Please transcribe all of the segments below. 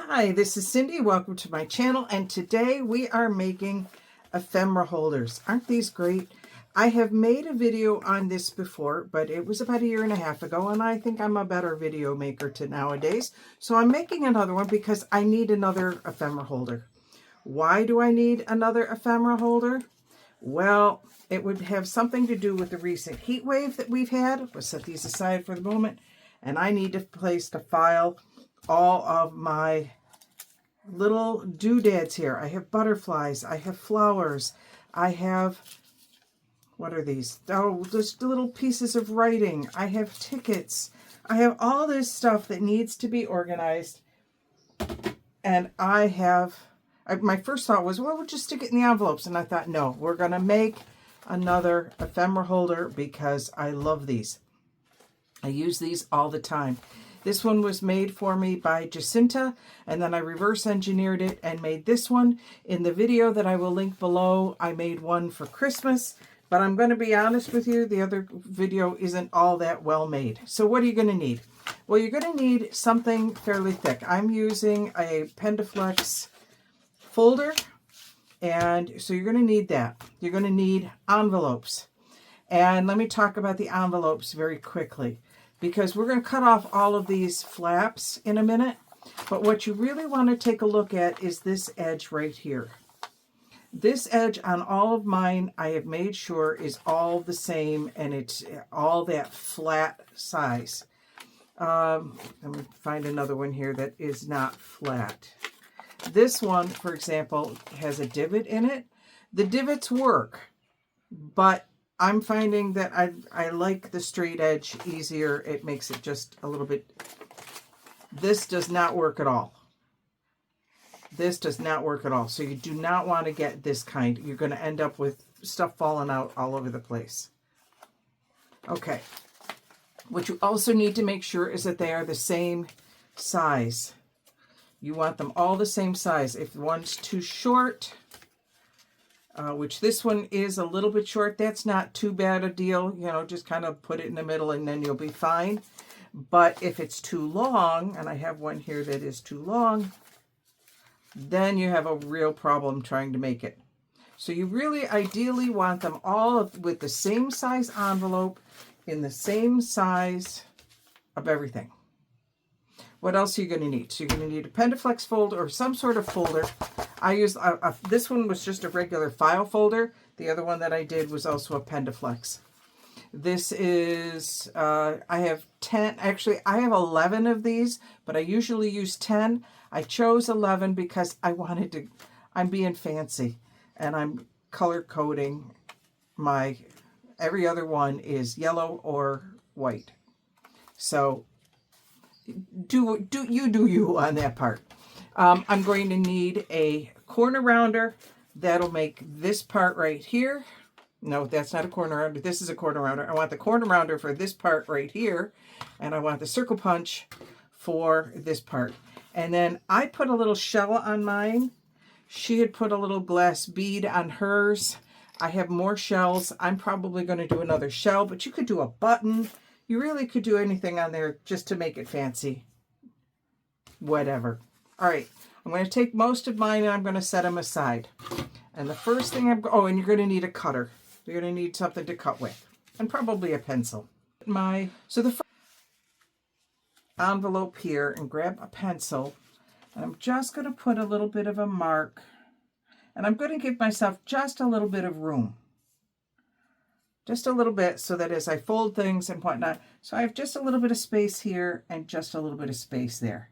Hi, this is Cindy. Welcome to my channel, and today we are making ephemera holders. Aren't these great? I have made a video on this before, but it was about 1.5 years ago, and I think I'm a better video maker to nowadays. So I'm making another one because I need another ephemera holder. Why do I need another ephemera holder? Well, it would have something to do with the recent heat wave that we've had. We'll set these aside for the moment, and I need a place to file all of my little doodads here. I have butterflies, I have flowers, I have, what are these? Oh, just little pieces of writing. I have tickets. I have all this stuff that needs to be organized. And my first thought was, well, we'll just stick it in the envelopes. And I thought, no, we're going to make another ephemera holder because I love these. I use these all the time. This one was made for me by Jacinta, and then I reverse engineered it and made this one. In the video that I will link below, I made one for Christmas, but I'm going to be honest with you, the other video isn't all that well made. So what are you going to need? Well, you're going to need something fairly thick. I'm using a Pendaflex folder, and so you're going to need that. You're going to need envelopes. And let me talk about the envelopes very quickly, because we're going to cut off all of these flaps in a minute. But what you really want to take a look at is this edge right here. This edge on all of mine, I have made sure is all the same, and it's all that flat size. Let me find another one here that is not flat. This one, for example, has a divot in it. The divots work, but I'm finding that I like the straight edge easier. It makes it just a little bit. This does not work at all. This does not work at all. So you do not want to get this kind. You're going to end up with stuff falling out all over the place. Okay. What you also need to make sure is that they are the same size. You want them all the same size. If one's too short, which this one is a little bit short, that's not too bad a deal. You know, just kind of put it in the middle and then you'll be fine. But if it's too long, and I have one here that is too long, then you have a real problem trying to make it. So you really ideally want them all with the same size envelope, in the same size of everything. What else are you going to need? So you're going to need a Pendaflex folder or some sort of folder. I use this one was just a regular file folder. The other one that I did was also a Pendaflex. This is, I have 10, actually I have 11 of these, but I usually use 10. I chose 11 because I wanted to, I'm being fancy, and I'm color coding every other one is yellow or white. So do you on that part. I'm going to need a corner rounder. That'll make this part right here. No, that's not a corner rounder. This is a corner rounder. I want the corner rounder for this part right here, and I want the circle punch for this part. And then I put a little shell on mine. She had put a little glass bead on hers. I have more shells. I'm probably going to do another shell, but you could do a button. You really could do anything on there just to make it fancy. Whatever. All right, I'm going to take most of mine and I'm going to set them aside. And the first thing and you're going to need a cutter. You're going to need something to cut with, and probably a pencil. So the first envelope here, and grab a pencil, and I'm just going to put a little bit of a mark, and I'm going to give myself just a little bit of room. Just a little bit, so that as I fold things and whatnot, so I have just a little bit of space here and just a little bit of space there.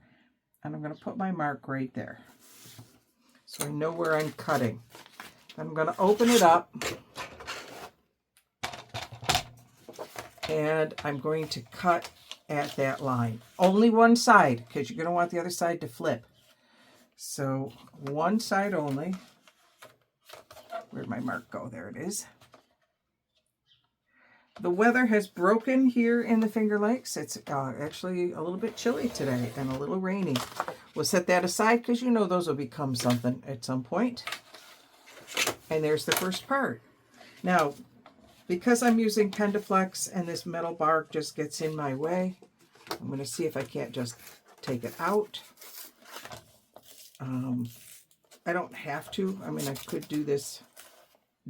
And I'm going to put my mark right there, so I know where I'm cutting. I'm going to open it up, and I'm going to cut at that line. Only one side, because you're going to want the other side to flip. So one side only. Where'd my mark go? There it is. The weather has broken here in the Finger Lakes. It's actually a little bit chilly today and a little rainy. We'll set that aside because you know those will become something at some point. And there's the first part. Now, because I'm using Pendaflex and this metal bar just gets in my way, I'm going to see if I can't just take it out. I don't have to. I mean, I could do this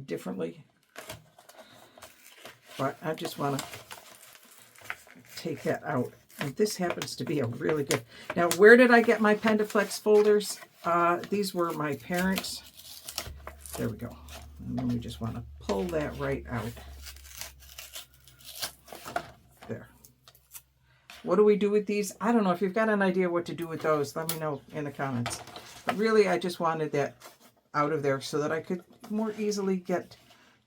differently, but I just want to take that out. And this happens to be a really good. Now, where did I get my Pendaflex folders? These were my parents'. There we go. And then we just want to pull that right out. There. What do we do with these? I don't know. If you've got an idea what to do with those, let me know in the comments. But really, I just wanted that out of there so that I could more easily get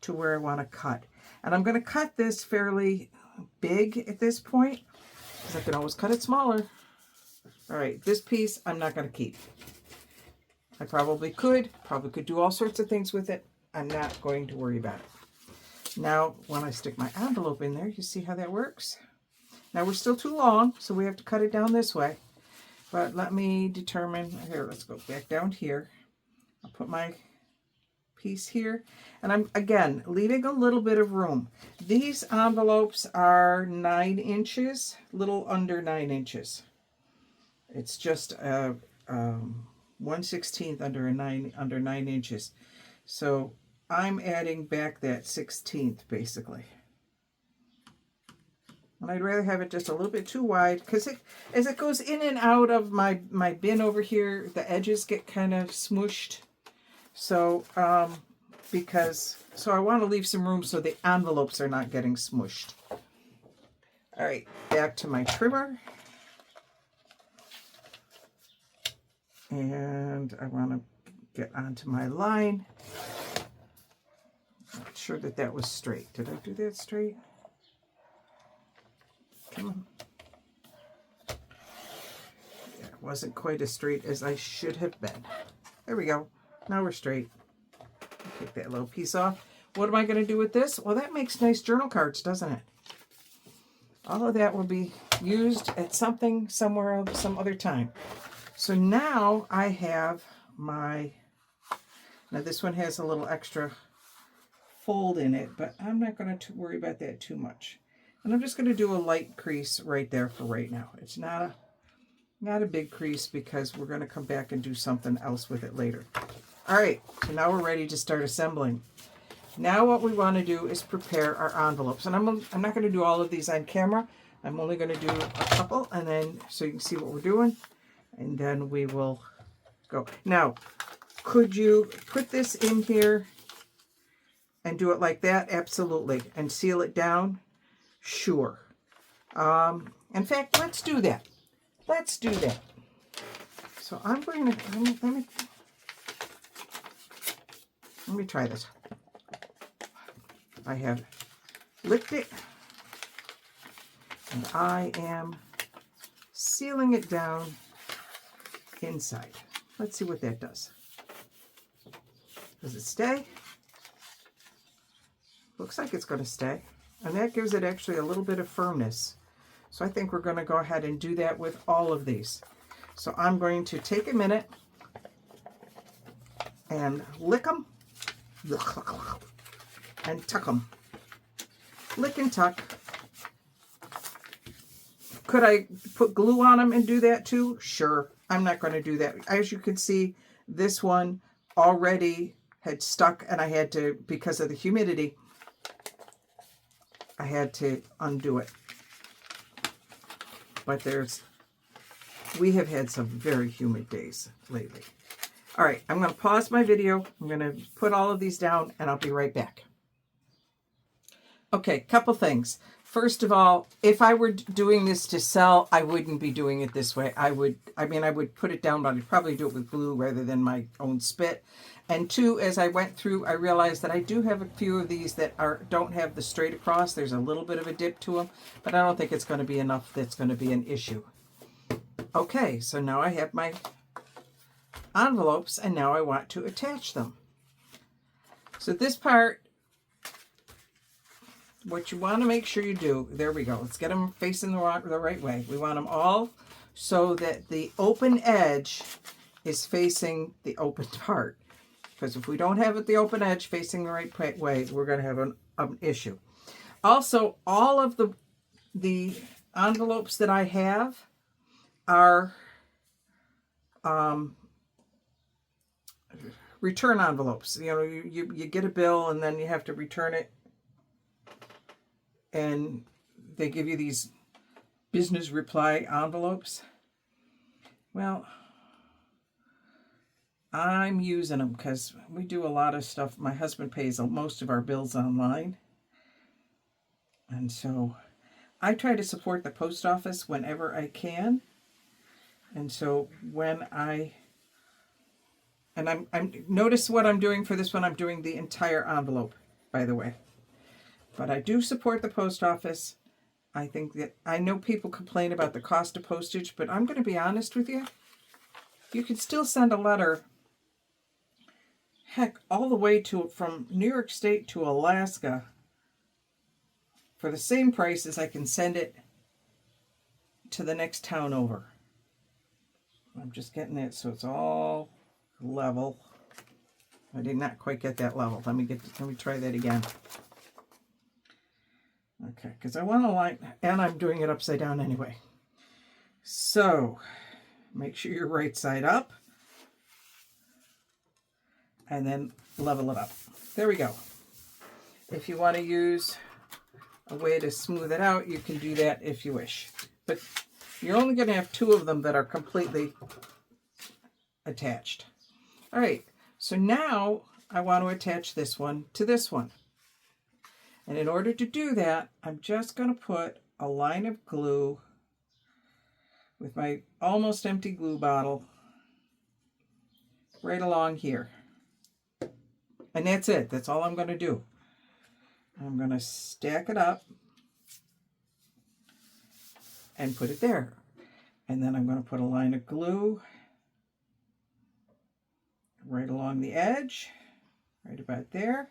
to where I want to cut. And I'm going to cut this fairly big at this point, because I can always cut it smaller. All right, this piece I'm not going to keep. I probably could do all sorts of things with it. I'm not going to worry about it. Now, when I stick my envelope in there, you see how that works? Now, we're still too long, so we have to cut it down this way. But let me determine, here, let's go back down here. I'll put my piece here. And I'm, again, leaving a little bit of room. These envelopes are 9 inches, little under 9 inches. It's just 1/16 under 9 inches. So I'm adding back that 16th basically. And I'd rather have it just a little bit too wide, because as it goes in and out of my bin over here, the edges get kind of smooshed. So so I want to leave some room so the envelopes are not getting smooshed. All right, back to my trimmer. And I want to get onto my line. Not sure that that was straight. Did I do that straight? Come on. Yeah, it wasn't quite as straight as I should have been. There we go. Now we're straight. Take that little piece off. What am I going to do with this? Well, that makes nice journal cards, doesn't it? All of that will be used at something, somewhere, some other time. So now I have my, now this one has a little extra fold in it, but I'm not going to worry about that too much. And I'm just going to do a light crease right there for right now. It's not a big crease, because we're going to come back and do something else with it later. All right, so now we're ready to start assembling. Now what we want to do is prepare our envelopes. And I'm not going to do all of these on camera. I'm only going to do a couple, and then so you can see what we're doing. And then we will go. Now, could you put this in here and do it like that? Absolutely. And seal it down? Sure. In fact, let's do that. Let's do that. So I'm going to, let me try this. I have licked it, and I am sealing it down inside. Let's see what that does. Does it stay? Looks like it's going to stay. And that gives it actually a little bit of firmness. So I think we're going to go ahead and do that with all of these. So I'm going to take a minute and lick them and tuck them. Lick and tuck. Could I put glue on them and do that too? Sure. I'm not going to do that. As you can see, this one already had stuck, and I had to, because of the humidity, I had to undo it. But we have had some very humid days lately. All right, I'm going to pause my video. I'm going to put all of these down, and I'll be right back. Okay, couple things. First of all, if I were doing this to sell, I wouldn't be doing it this way. I would put it down, but I'd probably do it with glue rather than my own spit. And two, as I went through, I realized that I do have a few of these that don't have the straight across. There's a little bit of a dip to them, but I don't think it's going to be enough that's going to be an issue. Okay, so now I have my envelopes, and now I want to attach them. So this part, what you want to make sure you do, there we go. Let's get them facing the right way. We want them all so that the open edge is facing the open part. Because if we don't have it the open edge facing the right way, we're going to have an issue. Also, all of the envelopes that I have are return envelopes. You know, you get a bill and then you have to return it. And they give you these business reply envelopes. Well, I'm using them because we do a lot of stuff. My husband pays most of our bills online. And so I try to support the post office whenever I can. And so when I'm notice what I'm doing for this one. I'm doing the entire envelope, by the way. But I do support the post office. I think that, I know people complain about the cost of postage, but I'm going to be honest with you. You can still send a letter, heck, all the way from New York State to Alaska for the same price as I can send it to the next town over. I'm just getting it so it's all level. I did not quite get that level. Let me try that again. Okay, because I want to line, and I'm doing it upside down anyway. So, make sure you're right side up, and then level it up. There we go. If you want to use a way to smooth it out, you can do that if you wish. But you're only going to have 2 of them that are completely attached. All right, so now I want to attach this one to this one. And in order to do that, I'm just going to put a line of glue with my almost empty glue bottle right along here. And that's it. That's all I'm going to do. I'm going to stack it up and put it there. And then I'm going to put a line of glue right along the edge, right about there.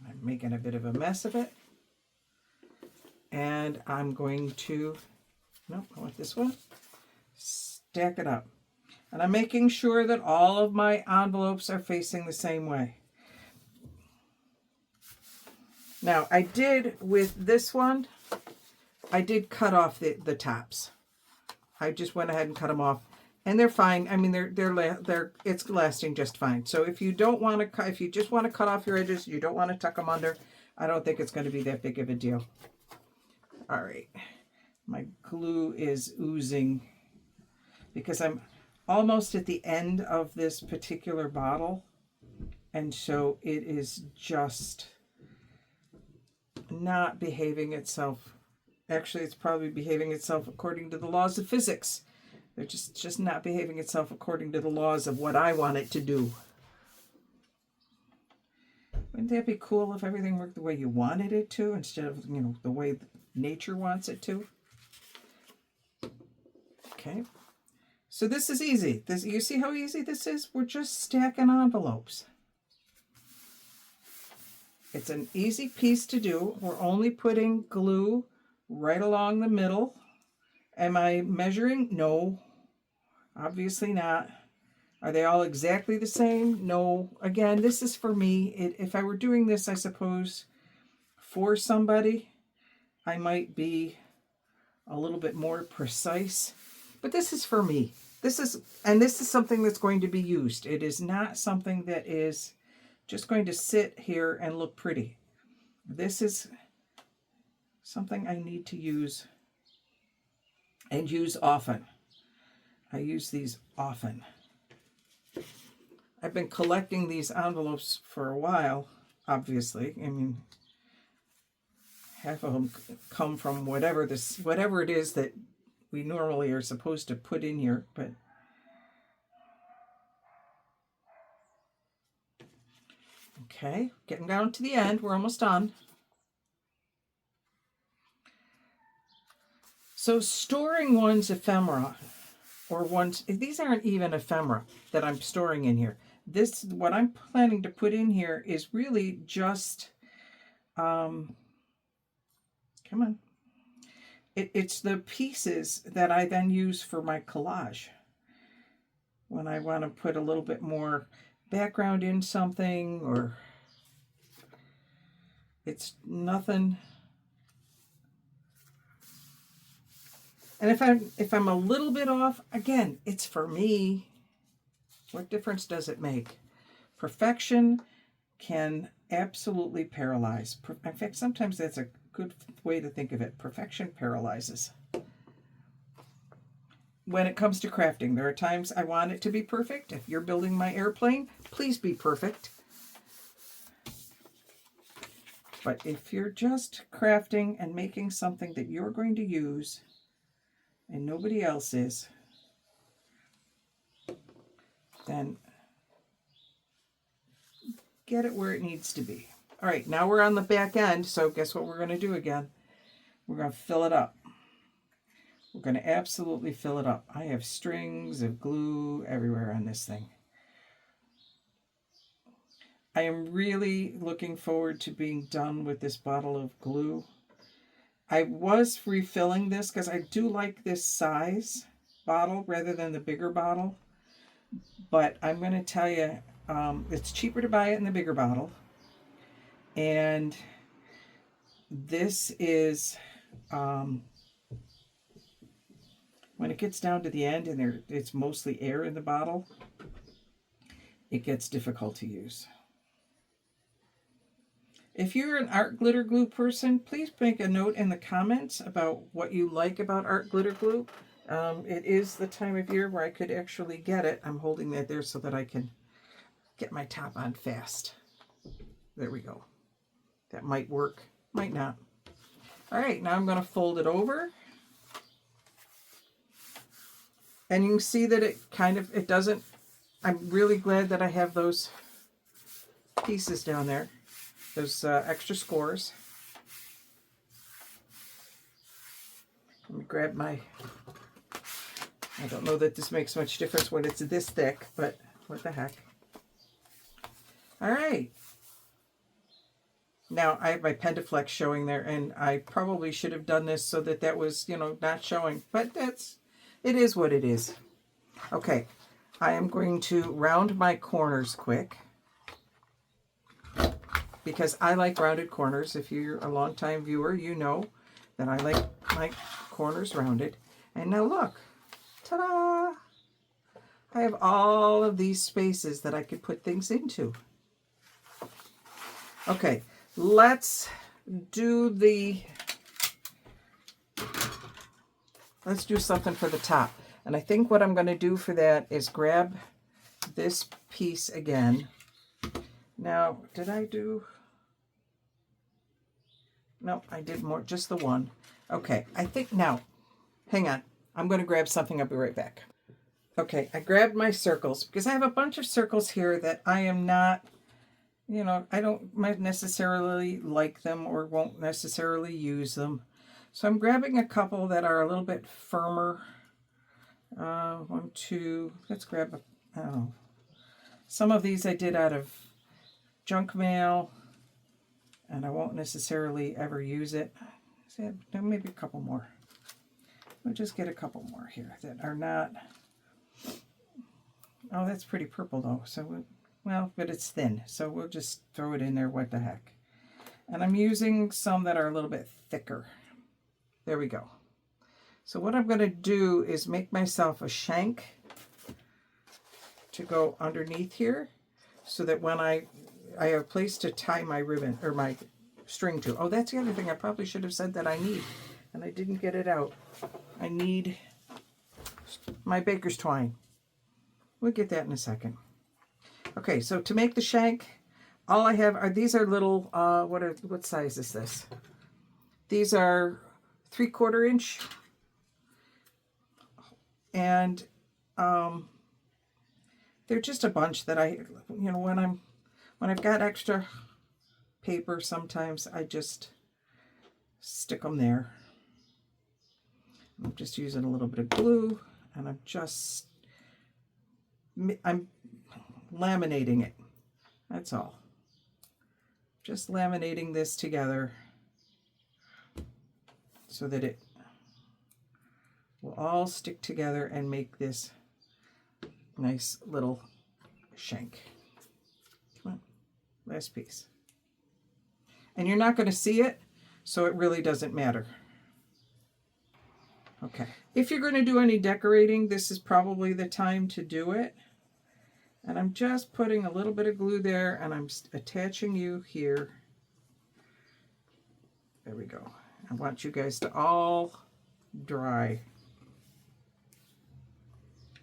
I'm making a bit of a mess of it. And I'm going to, nope, I want this one, stack it up. And I'm making sure that all of my envelopes are facing the same way. Now, I did with this one, I did cut off the tops. I just went ahead and cut them off. And they're fine. I mean, it's lasting just fine. So if you don't want to cut, if you just want to cut off your edges, you don't want to tuck them under, I don't think it's going to be that big of a deal. All right, my glue is oozing because I'm almost at the end of this particular bottle, and so it is just not behaving itself. Actually, it's probably behaving itself according to the laws of physics. They're just not behaving itself according to the laws of what I want it to do. Wouldn't that be cool if everything worked the way you wanted it to instead of, you know, the way nature wants it to? Okay. So this is easy. You see how easy this is? We're just stacking envelopes. It's an easy piece to do. We're only putting glue right along the middle. Am I measuring? No. Obviously not. Are they all exactly the same? No. Again, this is for me. If I were doing this, I suppose, for somebody, I might be a little bit more precise. But this is for me. This is something that's going to be used. It is not something that is just going to sit here and look pretty. This is something I need to use and use often. I use these often. I've been collecting these envelopes for a while, obviously. I mean, half of them come from whatever it is that we normally are supposed to put in here, but okay, getting down to the end. We're almost done. So storing one's ephemera, or these aren't even ephemera that I'm storing in here. What I'm planning to put in here is really just, come on. It's the pieces that I then use for my collage. When I want to put a little bit more background in something, or it's nothing. And if I'm a little bit off, again, it's for me. What difference does it make? Perfection can absolutely paralyze. In fact, sometimes that's a good way to think of it. Perfection paralyzes. When it comes to crafting, there are times I want it to be perfect. If you're building my airplane, please be perfect. But if you're just crafting and making something that you're going to use and nobody else is, then get it where it needs to be. All right, now we're on the back end, so guess what we're going to do again? We're going to fill it up. We're going to absolutely fill it up. I have strings of glue everywhere on this thing. I am really looking forward to being done with this bottle of glue. I was refilling this because I do like this size bottle rather than the bigger bottle. But I'm going to tell you, it's cheaper to buy it in the bigger bottle. And this is, when it gets down to the end and it's mostly air in the bottle, it gets difficult to use. If you're an art glitter glue person, please make a note in the comments about what you like about art glitter glue. It is the time of year where I could actually get it. I'm holding that there so that I can get my top on fast. There we go. That might work, might not. All right, now I'm going to fold it over. And you can see that it doesn't, I'm really glad that I have those pieces down there, those extra scores. Let me grab my, I don't know that this makes much difference when it's this thick, but what the heck. All right. Now I have my Pendaflex showing there, and I probably should have done this so that was, not showing, but it is what it is. Okay, I am going to round my corners quick because I like rounded corners. If you're a longtime viewer, you know that I like my corners rounded. And now look, ta-da! I have all of these spaces that I could put things into. Okay, let's do something for the top. And I think what I'm going to do for that is grab this piece again. Now, did I do? No, I did more, just the one. Okay, I think now, hang on. I'm going to grab something. I'll be right back. Okay, I grabbed my circles because I have a bunch of circles here that I am not, I don't necessarily like them or won't necessarily use them. So I'm grabbing a couple that are a little bit firmer. One, two, let's grab, some of these I did out of junk mail, and I won't necessarily ever use it. Maybe a couple more. We'll just get a couple more here that are not, oh, that's pretty purple though. So, but it's thin, so we'll just throw it in there, what the heck. And I'm using some that are a little bit thicker. There we go. So what I'm going to do is make myself a shank to go underneath here so that when I have a place to tie my ribbon or my string to. Oh, that's the other thing I probably should have said that I need, and I didn't get it out. I need my baker's twine. We'll get that in a second. Okay, so to make the shank, all I have are, these are little, what size is this? These are 3/4 inch. And they're just a bunch that I, when I've got extra paper, sometimes I just stick them there. I'm just using a little bit of glue, and I'm laminating it. That's all. Just laminating this together so that it will all stick together and make this nice little shank. Come on, last piece. And you're not going to see it, so it really doesn't matter. Okay, if you're going to do any decorating, this is probably the time to do it. And I'm just putting a little bit of glue there, and I'm attaching you here. There we go. I want you guys to all dry.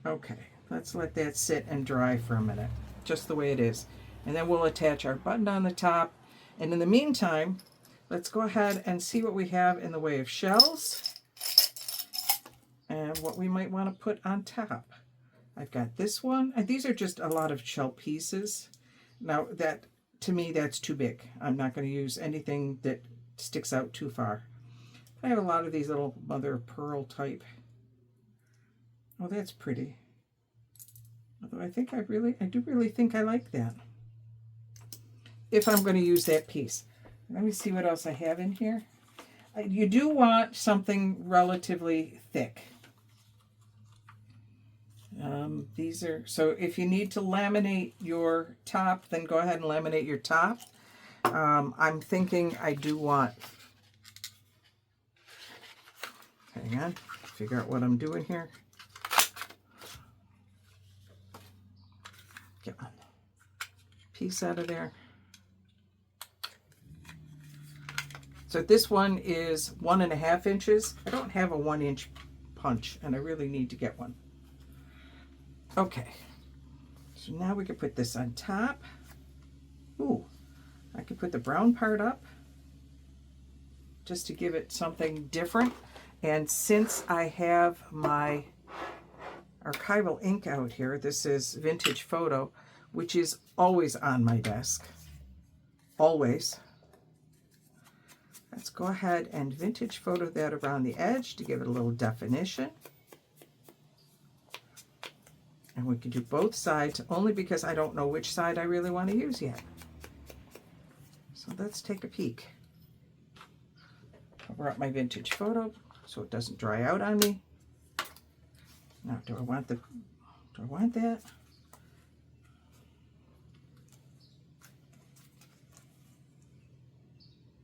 Okay, let's let that sit and dry for a minute, just the way it is. And then we'll attach our button on the top. And in the meantime, let's go ahead and see what we have in the way of shells and what we might want to put on top. I've got this one, and these are just a lot of shell pieces. Now that, to me, that's too big. I'm not going to use anything that sticks out too far. I have a lot of these little mother of pearl type. Oh, that's pretty. Although I think I do really think I like that. If I'm going to use that piece. Let me see what else I have in here. You do want something relatively thick. These are, so if you need to laminate your top, then go ahead and laminate your top. I'm thinking I do want, hang on, figure out what I'm doing here. Get one piece out of there. So this one is 1.5 inches. I don't have a 1-inch punch, and I really need to get one. Okay, so now we can put this on top. Ooh, I could put the brown part up just to give it something different. And since I have my archival ink out here, this is Vintage Photo, which is always on my desk, always. Let's go ahead and Vintage Photo that around the edge to give it a little definition. And we can do both sides, only because I don't know which side I really want to use yet. So let's take a peek. Cover up my Vintage Photo so it doesn't dry out on me. Now, do I want that?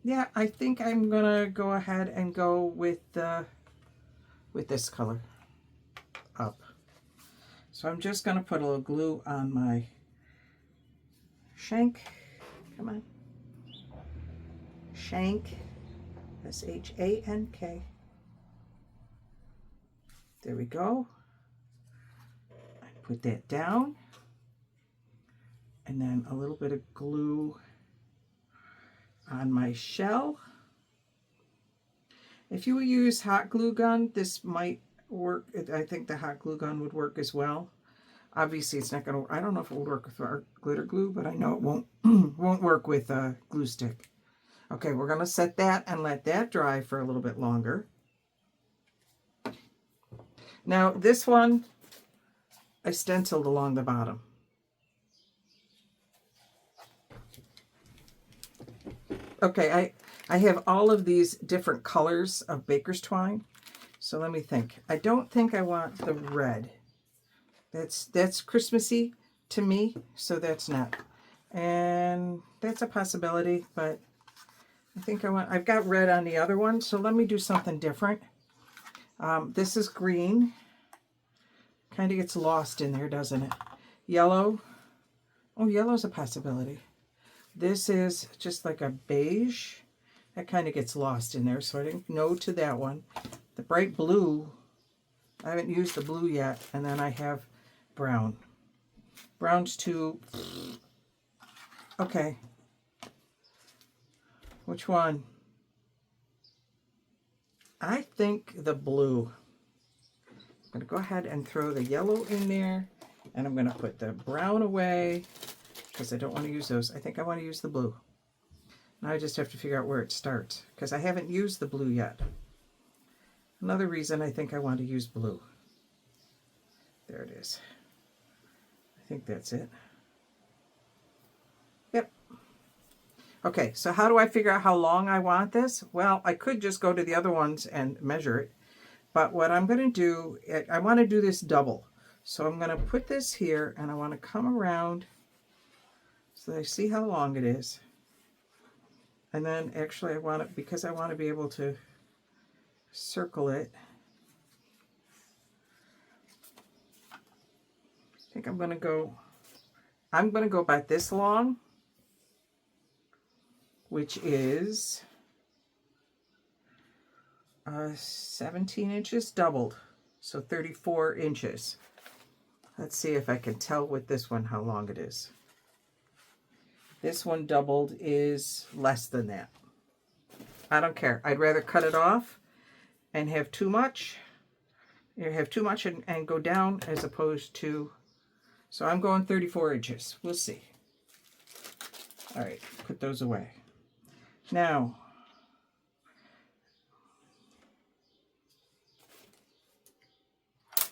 Yeah, I think I'm gonna go ahead and go with this color up. So I'm just gonna put a little glue on my shank. Come on. Shank. S-H-A-N-K. There we go. I put that down. And then a little bit of glue on my shell. If you use hot glue gun, this might work. I think the hot glue gun would work as well. Obviously, it's not going to, I don't know if it will work with our glitter glue, but I know it won't won't work with a glue stick. Okay, we're going to set that and let that dry for a little bit longer. Now, this one, I stenciled along the bottom. Okay, I have all of these different colors of baker's twine. So let me think. I don't think I want the red. That's Christmassy to me, so that's not. And that's a possibility, but I think I've got red on the other one, so let me do something different. This is green. Kind of gets lost in there, doesn't it? Yellow. Oh, yellow's a possibility. This is just like a beige. That kind of gets lost in there, so I didn't no to that one. The bright blue, I haven't used the blue yet, and then I have brown. Brown's too... Okay. Which one? I think the blue. I'm going to go ahead and throw the yellow in there, and I'm going to put the brown away because I don't want to use those. I think I want to use the blue. Now I just have to figure out where it starts because I haven't used the blue yet. Another reason I think I want to use blue. There it is. I think that's it. Yep. Okay, so how do I figure out how long I want this? Well, I could just go to the other ones and measure it. But what I'm going to do, I want to do this double. So I'm going to put this here and I want to come around so that I see how long it is. And then actually I want it, because I want to be able to circle it. I think I'm going to go I'm going to go about this long, which is 17 inches doubled, so 34 inches. Let's see if I can tell with this one how long it is. This one doubled is less than that. I don't care. I'd rather cut it off and have too much. You have too much and go down as opposed to, so I'm going 34 inches. We'll see. All right, put those away. Now,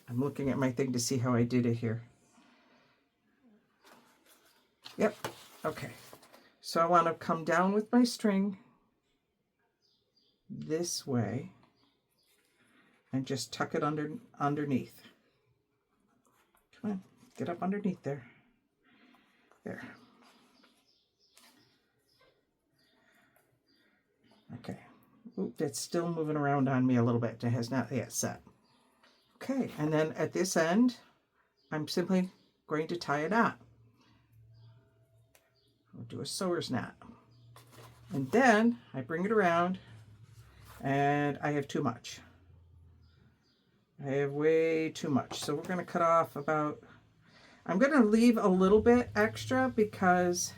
I'm looking at my thing to see how I did it here. Yep, okay. So I want to come down with my string this way and just tuck it underneath. Come on, get up underneath there. There. Okay. Oop, that's still moving around on me a little bit. It has not yet set. Okay, and then at this end, I'm simply going to tie a knot. I'll do a sewer's knot. And then I bring it around, and I have too much. I have way too much. So we're going to cut off about, I'm going to leave a little bit extra because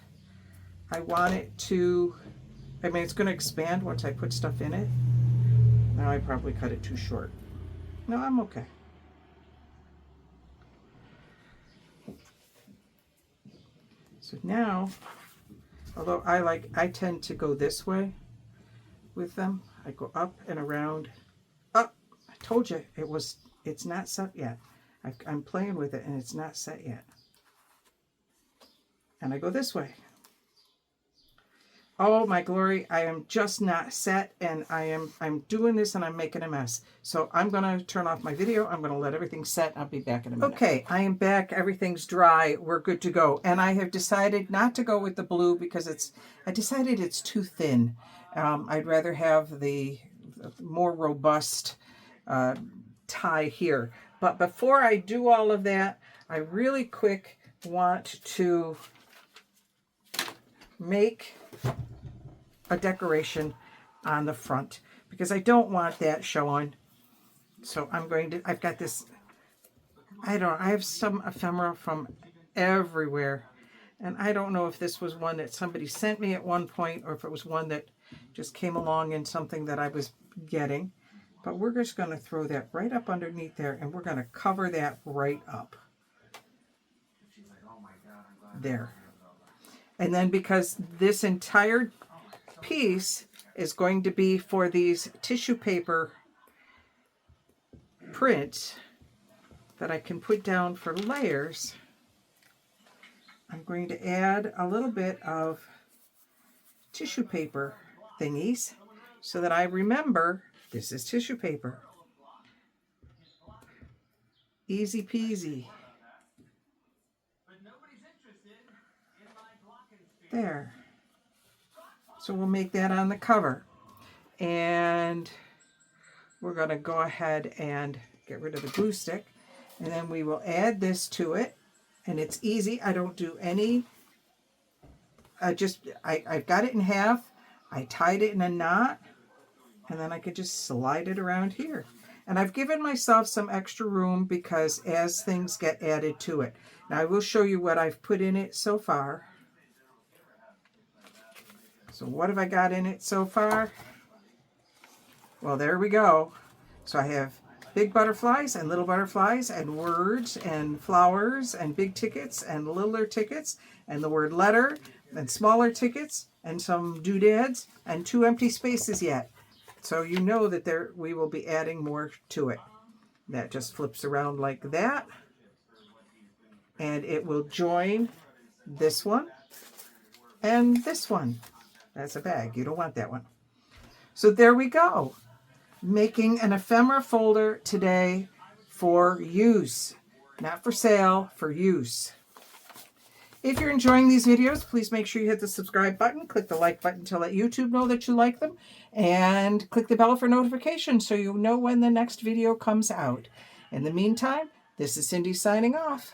I want it to, I mean, it's going to expand once I put stuff in it. Now I probably cut it too short. No, I'm okay. So now, although I tend to go this way with them. I go up and around. Up! I told you it's not set yet. I'm playing with it and it's not set yet. And I go this way. Oh my glory, I am just not set, and I'm doing this and I'm making a mess. So I'm going to turn off my video. I'm going to let everything set. I'll be back in a minute. Okay, I am back. Everything's dry. We're good to go. And I have decided not to go with the blue because I decided it's too thin. I'd rather have the more robust tie here. But before I do all of that, I really quick want to make a decoration on the front because I don't want that showing. So I'm going to, I've got this, I have some ephemera from everywhere. And I don't know if this was one that somebody sent me at one point or if it was one that just came along in something that I was getting. But we're just going to throw that right up underneath there and we're going to cover that right up. There. And then because this entire piece is going to be for these tissue paper prints that I can put down for layers, I'm going to add a little bit of tissue paper thingies so that I remember this is tissue paper. Easy peasy. There. So we'll make that on the cover. And we're going to go ahead and get rid of the glue stick. And then we will add this to it. And it's easy. I don't do any, I've got it in half. I tied it in a knot. And then I could just slide it around here. And I've given myself some extra room because as things get added to it. Now I will show you what I've put in it so far. So what have I got in it so far? Well, there we go. So I have big butterflies and little butterflies and words and flowers and big tickets and littler tickets and the word letter and smaller tickets and some doodads and 2 empty spaces yet. So you know that we will be adding more to it. That just flips around like that. And it will join this one and this one. That's a bag. You don't want that one. So there we go. Making an ephemera folder today for use. Not for sale, for use. If you're enjoying these videos, please make sure you hit the subscribe button. Click the like button to let YouTube know that you like them. And click the bell for notifications so you know when the next video comes out. In the meantime, this is Cindy signing off.